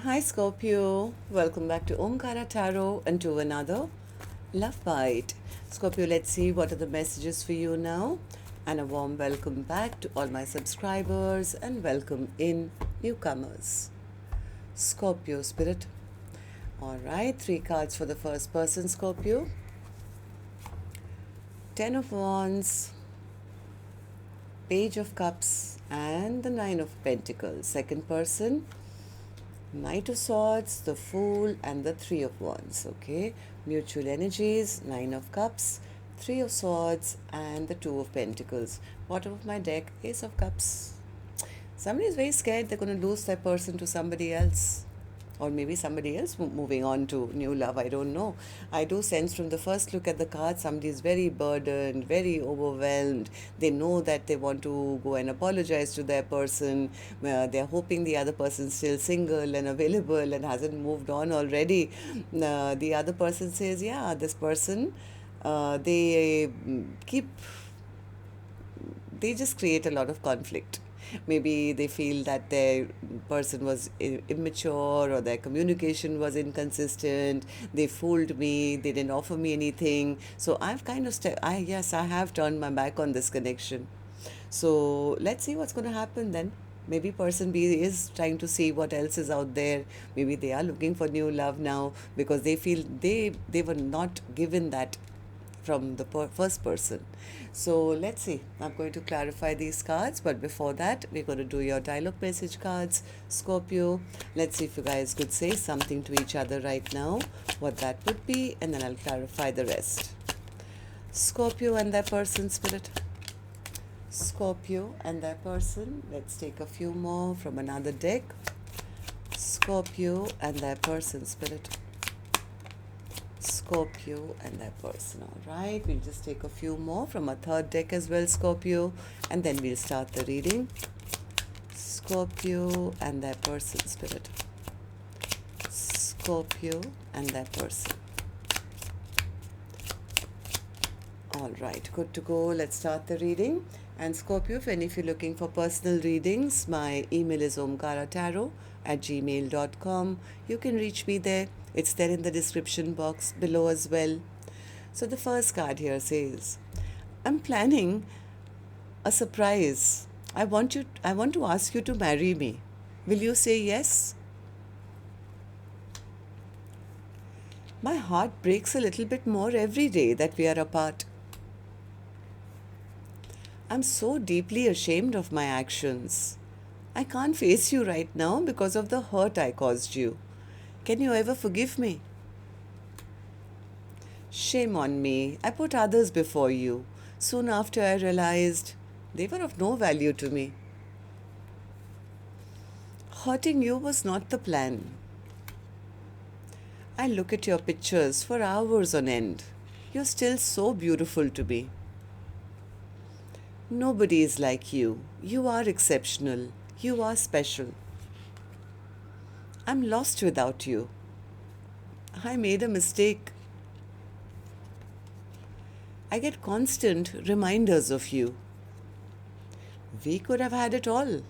Hi Scorpio, welcome back to Omkaratarot and to another Love Bite. Scorpio, let's see what are the messages for you now. And a warm welcome back to all my subscribers and welcome in newcomers. Scorpio Spirit. Alright, 3 cards for the first person, Scorpio. 10 of Wands, Page of Cups, and the 9 of Pentacles. Second person, Knight of Swords, the Fool, and the 3 of Wands. Okay, mutual energies, 9 of Cups, 3 of Swords, and the 2 of Pentacles. Bottom of my deck, Ace of Cups. Somebody is very scared they're going to lose their person to somebody else. Or maybe somebody else moving on to new love. I don't know. I do sense from the first look at the card, somebody is very burdened, very overwhelmed. They know that they want to go and apologize to their person. They're hoping the other person's still single and available and hasn't moved on already. The other person says, yeah, this person, they keep, they just create a lot of conflict. Maybe they feel that their person was immature or their communication was inconsistent. They fooled me. They didn't offer me anything. So I've kind of I have turned my back on this connection. So let's see what's going to happen then. Maybe person B is trying to see what else is out there. Maybe they are looking for new love now because they feel they were not given that from the first person. So let's see. I'm going to clarify these cards, but before that, we're going to do your dialogue message cards, Scorpio. Let's see if you guys could say something to each other right now, what that would be, and then I'll clarify the rest. Scorpio and their person, Spirit. Scorpio and their person. Let's take a few more from another deck. Scorpio and their person, Spirit. Scorpio and their person. All right, we'll just take a few more from a third deck as well, Scorpio, and then we'll start the reading. Scorpio and their person, Spirit. Scorpio and their person. All right, good to go. Let's start the reading. And Scorpio, if you're looking for personal readings, my email is omkaratarot@gmail.com. You can reach me there. It's there in the description box below as well. So the first card here says, I'm planning a surprise. I want to ask you to marry me. Will you say yes? My heart breaks a little bit more every day that we are apart. I'm so deeply ashamed of my actions. I can't face you right now because of the hurt I caused you. Can you ever forgive me? Shame on me. I put others before you. Soon after, I realized they were of no value to me. Hurting you was not the plan. I look at your pictures for hours on end. You're still so beautiful to me. Nobody is like you. You are exceptional. You are special. I'm lost without you. I made a mistake. I get constant reminders of you. We could have had it all.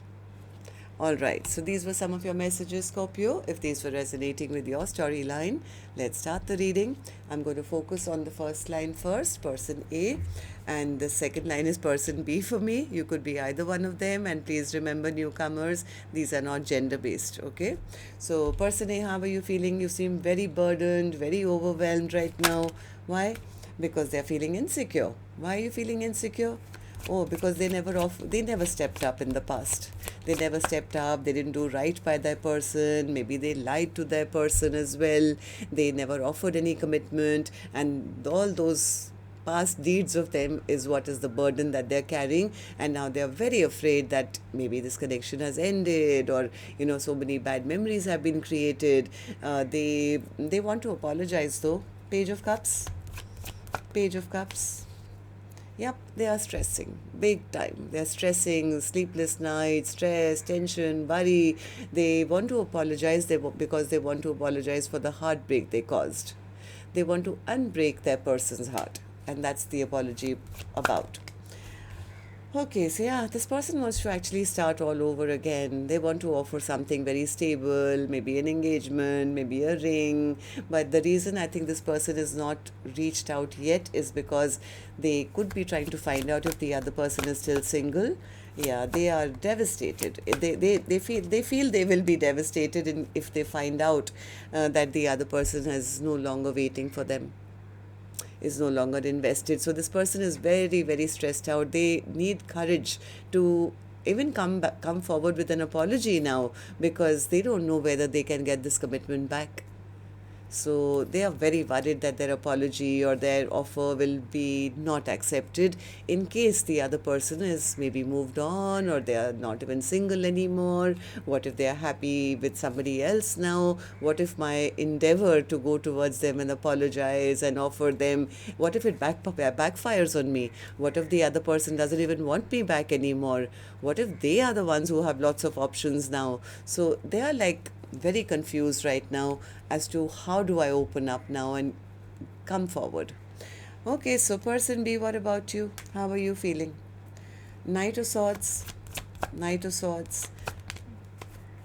All right, so these were some of your messages, Scorpio. If these were resonating with your storyline, let's start the reading. I'm going to focus on the first line first, person A, and the second line is person B for me. You could be either one of them, and please remember, newcomers, these are not gender-based, okay? So person A, how are you feeling? You seem very burdened, very overwhelmed right now. Why? Because they're feeling insecure. Why are you feeling insecure? Oh, because they never stepped up in the past. They never stepped up. They didn't do right by their person. Maybe they lied to their person as well. They never offered any commitment. And all those past deeds of them is what is the burden that they're carrying. And now they're very afraid that maybe this connection has ended, or, so many bad memories have been created. They want to apologize though. Page of Cups. Page of Cups. Yep, they are stressing big time. They are stressing, sleepless nights, stress, tension, worry. They want to apologize because they want to apologize for the heartbreak they caused. They want to unbreak their person's heart, and that's the apology about. Okay, so yeah, this person wants to actually start all over again. They want to offer something very stable, maybe an engagement, maybe a ring. But the reason I think this person is not reached out yet is because they could be trying to find out if the other person is still single. Yeah, they are devastated. They feel they will be devastated if they find out that the other person is no longer waiting for them, is no longer invested. So this person is very, very stressed out. They need courage to even come forward with an apology now, because they don't know whether they can get this commitment back. So they are very worried that their apology or their offer will be not accepted in case the other person is maybe moved on, or they are not even single anymore. What if they are happy with somebody else now? What if my endeavor to go towards them and apologize and offer them, what if it backfires on me? What if the other person doesn't even want me back anymore? What if they are the ones who have lots of options now? So they are like very confused right now as to how do I open up now and come forward. Okay, so person B, what about you? How are you feeling? Knight of Swords, Knight of Swords.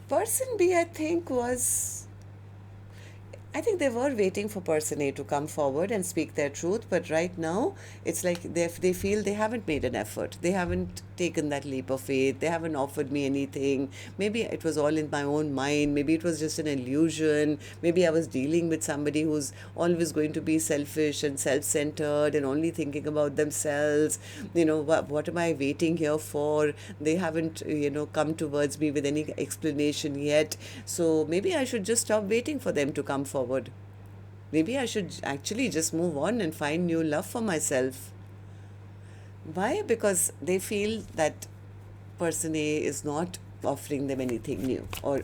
Person B, I think they were waiting for person A to come forward and speak their truth, but right now it's like they feel they haven't made an effort. They haven't taken that leap of faith. They haven't offered me anything. Maybe it was all in my own mind. Maybe it was just an illusion. Maybe I was dealing with somebody who's always going to be selfish and self-centered and only thinking about themselves. What am I waiting here for? They haven't, come towards me with any explanation yet. So maybe I should just stop waiting for them to come forward. Maybe I should actually just move on and find new love for myself. Why? Because they feel that person A is not offering them anything new, or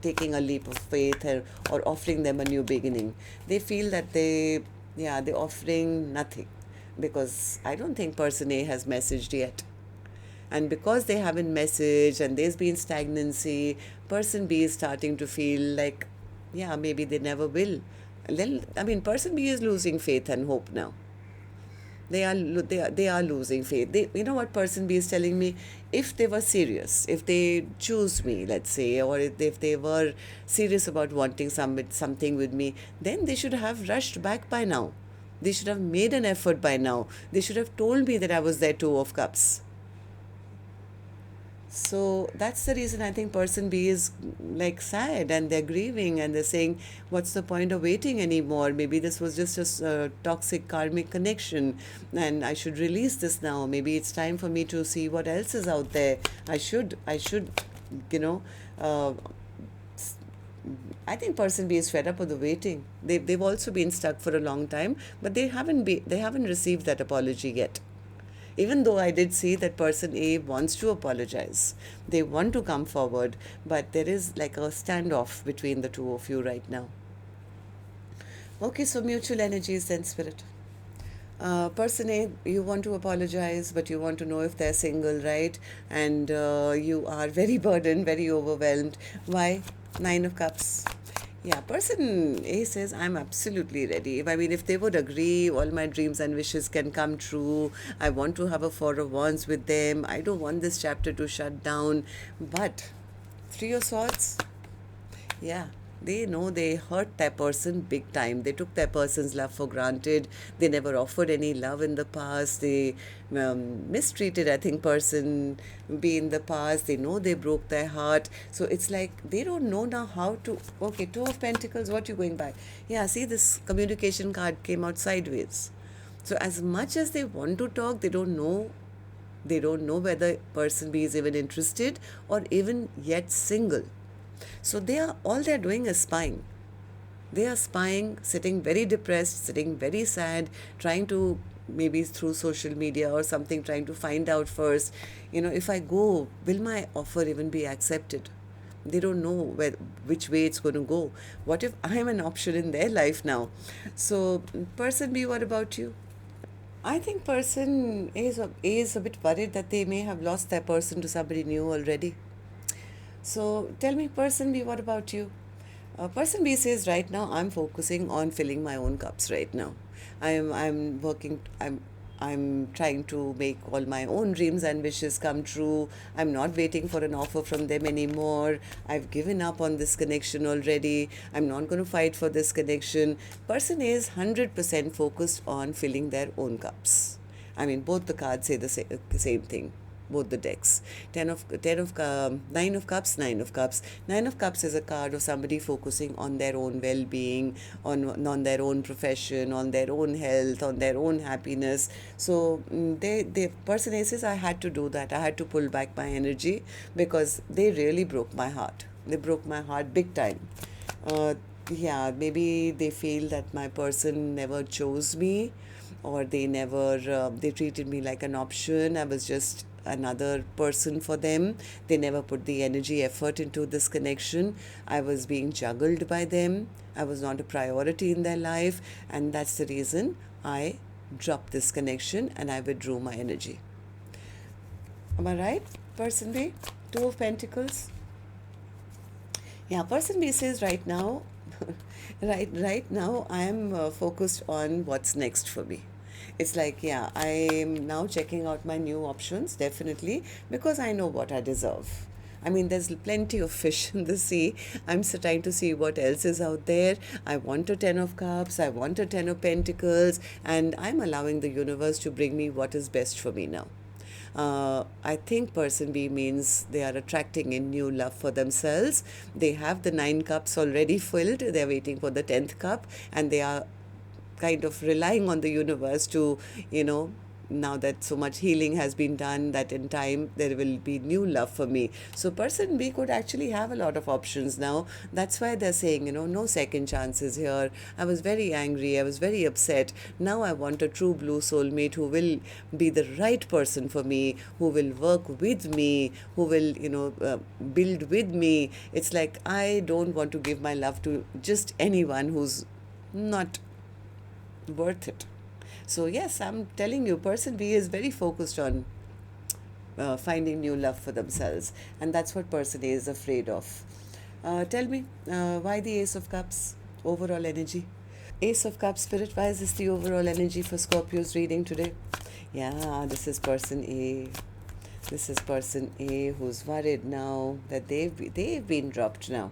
taking a leap of faith, or offering them a new beginning. They feel that they're offering nothing, because I don't think person A has messaged yet. And because they haven't messaged and there's been stagnancy, person B is starting to feel like, yeah, maybe they never will. Person B is losing faith and hope now. They are losing faith. You know what person B is telling me? If they were serious, if they choose me, let's say, or if they were serious about wanting something with me, then they should have rushed back by now. They should have made an effort by now. They should have told me that I was their Two of Cups. So that's the reason I think person B is like sad, and they're grieving, and they're saying, what's the point of waiting anymore? Maybe this was just a toxic karmic connection and I should release this now. Maybe it's time for me to see what else is out there. I should, uh, I think person B is fed up with the waiting. They've also been stuck for a long time, but they haven't received that apology yet. Even though I did see that person A wants to apologize, they want to come forward, but there is like a standoff between the two of you right now. Okay, so mutual energies then, Spirit. Person A, you want to apologize, but you want to know if they're single, right? And you are very burdened, very overwhelmed. Why? Nine of Cups. Yeah, person A says, I'm absolutely ready. If they would agree, all my dreams and wishes can come true. I want to have a Four of Wands with them. I don't want this chapter to shut down. But Three of Swords, yeah, they know they hurt that person big time. They took that person's love for granted. They never offered any love in the past. They mistreated, I think, person B in the past. They know they broke their heart. So it's like they don't know now how to. Okay, Two of Pentacles, what you going by? Yeah, see, this communication card came out sideways. So as much as they want to talk, they don't know. They don't know whether person B is even interested or even yet single. So all they're doing is spying. They are spying, sitting very depressed, sitting very sad, trying to, maybe through social media or something, trying to find out first, if I go, will my offer even be accepted? They don't know which way it's going to go. What if I'm an option in their life now? So person B, what about you? I think person A is a bit worried that they may have lost their person to somebody new already. So tell me, person B, what about you? Person B says, right now I'm focusing on filling my own cups right now. I'm working. I'm trying to make all my own dreams and wishes come true. I'm not waiting for an offer from them anymore. I've given up on this connection already. I'm not going to fight for this connection. Person is 100% focused on filling their own cups. I mean, both the cards say the same thing, both the decks. 9 of cups, 9 of cups. 9 of cups is a card of somebody focusing on their own well-being, on their own profession, on their own health, on their own happiness. So the person says, I had to do that. I had to pull back my energy because they really broke my heart. They broke my heart big time. Yeah, maybe they feel that my person never chose me, or they never they treated me like an option. I was just another person for them. They never put the energy, effort into this connection. I was being juggled by them. I was not a priority in their life, and that's the reason I dropped this connection and I withdrew my energy. Am I right, person B? 2 of Pentacles. Yeah, person B says right now, right now I am focused on what's next for me. It's like, yeah, I am now checking out my new options, definitely, because I know what I deserve. I mean, there's plenty of fish in the sea. I'm trying to see what else is out there. I want a 10 of cups, I want a 10 of pentacles, and I'm allowing the universe to bring me what is best for me now. I think person B means they are attracting in new love for themselves. They have the 9 cups already filled. They're waiting for the 10th cup, and they are kind of relying on the universe to, now that so much healing has been done, that in time there will be new love for me. So person B could actually have a lot of options now. That's why they're saying, no second chances here. I was very angry. I was very upset. Now I want a true blue soulmate who will be the right person for me, who will work with me, who will, build with me. It's like I don't want to give my love to just anyone who's not worth it. So yes, I'm telling you, person B is very focused on finding new love for themselves, and that's what person A is afraid of. Tell me, why the Ace of Cups? Overall energy. Ace of Cups, Spirit, why is this the overall energy for Scorpio's reading today? Yeah, this is person A. This is person A who's worried now that they've been dropped now.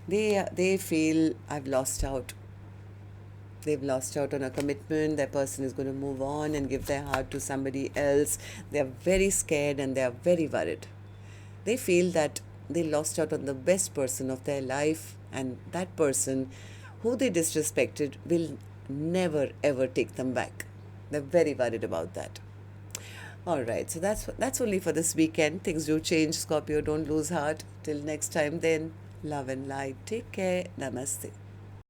They feel I've lost out. They've lost out on a commitment. Their person is going to move on and give their heart to somebody else. They're very scared and they're very worried. They feel that they lost out on the best person of their life, and that person who they disrespected will never ever take them back. They're very worried about that. All right, so that's only for this weekend. Things do change, Scorpio. Don't lose heart. Till next time then, love and light. Take care. Namaste.